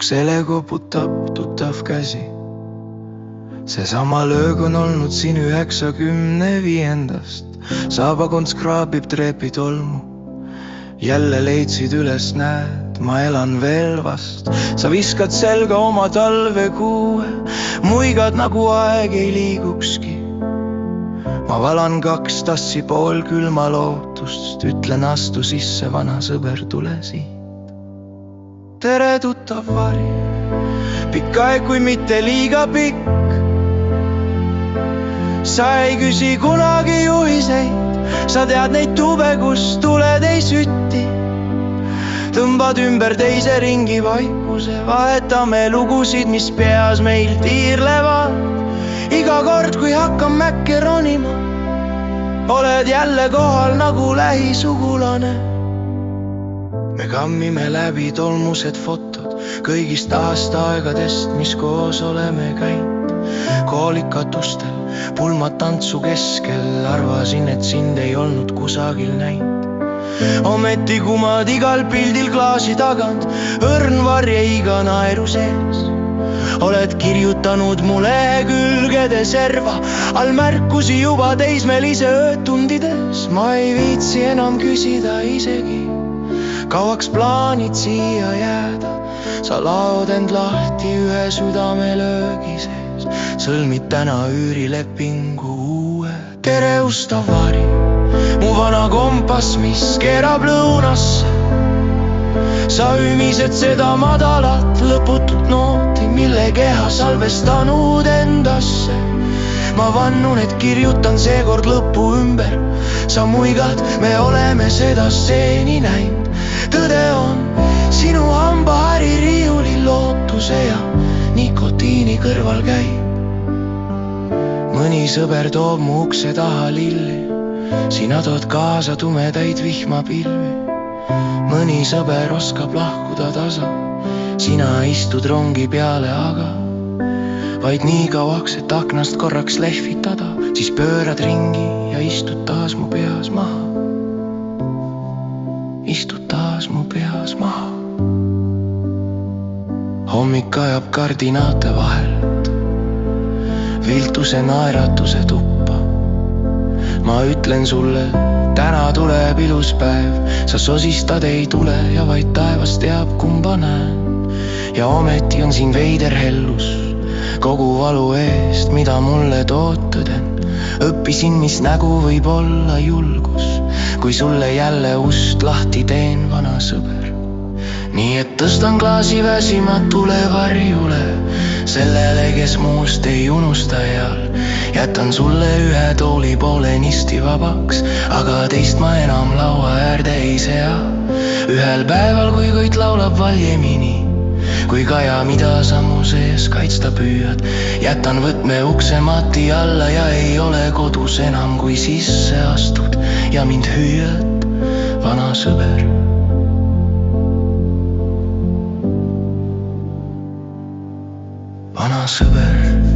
uksele koputab tuttav käsi. Seesama löög on olnud siin 95. Saabakonts kraabib trepitolmu. Jälle leidsid üles, näed, ma elan veel vast. Sa viskad selga oma talvekuue, muigad nagu aeg ei liigukski. Ma valan 2 tassi poolkülma lootust, ütlen astu sisse, vana sõber, tule siit. Tere, tuttav vari, pikk aeg, kui mitte liiga pikk. Sa ei küsi kunagi juhiseid, sa tead neid tube, kus tuled ei sütti. Tõmbad ümber teise ringi vaikuse, vahetame lugusid, mis peas meil tiirlevad. Iga kord, kui hakkan mäkke ronima, oled jälle kohal nagu lähisugulane. Me kammime läbi tolmused fotod kõigist aastaaegadest, mis koos oleme käinud. Koolikatustel, pulmad tantsu keskel, arvasin, et sind ei olnud kusagil näinud. Ometi kumad igal pildil klaasi tagant, õrn varjeiga naeru sees. Oled kirjutanud mu lehekülgede serva all märkusi juba teismelise öötundides. Ma ei viitsi enam küsida isegi, kauaks plaanid siia jääda. Sa laod end lahti ühe südamelöögi sees, sõlmid täna üürilepingu uue. Tere, ustav vari, mu vana kompass, mis keerab lõunasse. Sa ümised seda madalat lõputut nooti, mille keha salvestanud endasse. Ma vannun, et kirjutan seekord lõpu ümber. Sa muigad, me oleme seda stseeni näinud. Tõde on, sinu hambahari riiulil lootuse ja nikotiini kõrval käib. Mõni sõber toob mu ukse taha lilli, sina tood kaasa tumedaid vihmapilvi. Mõni sõber oskab lahkuda tasa, sina istud rongi peale, aga vaid nii kauaks, et aknast korraks lehvitada. Siis pöörad ringi ja istud taas mu peas maha. Istud taas mu peas maha. Hommik ajab kardinaate vahelt, viltuse naeratuse tuppa. Ma ütlen sulle, täna tuleb ilus päev. Sa sosistad, ei tule ja vaid taevas teab, kumba näen. Ja ometi on siin veider hellus kogu valu eest, mida mulle tood tõden. Õppisin, mis nägu võib olla julgus, kui sulle jälle ust lahti teen, vana sõber. Nii et tõstan klaasi väsimatule varjule, sellele, kes muust ei unusta eal. Jätan sulle ühe tooli poolenisti vabaks, aga teist ma enam laua äärde ei sea. Ühel päeval, kui kõik laulab valjemini, kui kaja, mida sa mu sees kaitsta püüad, jätan võtme ukse mati alla ja ei ole kodus enam, kui sisse astud ja mind hüüad, vana sõber. Vana sõber.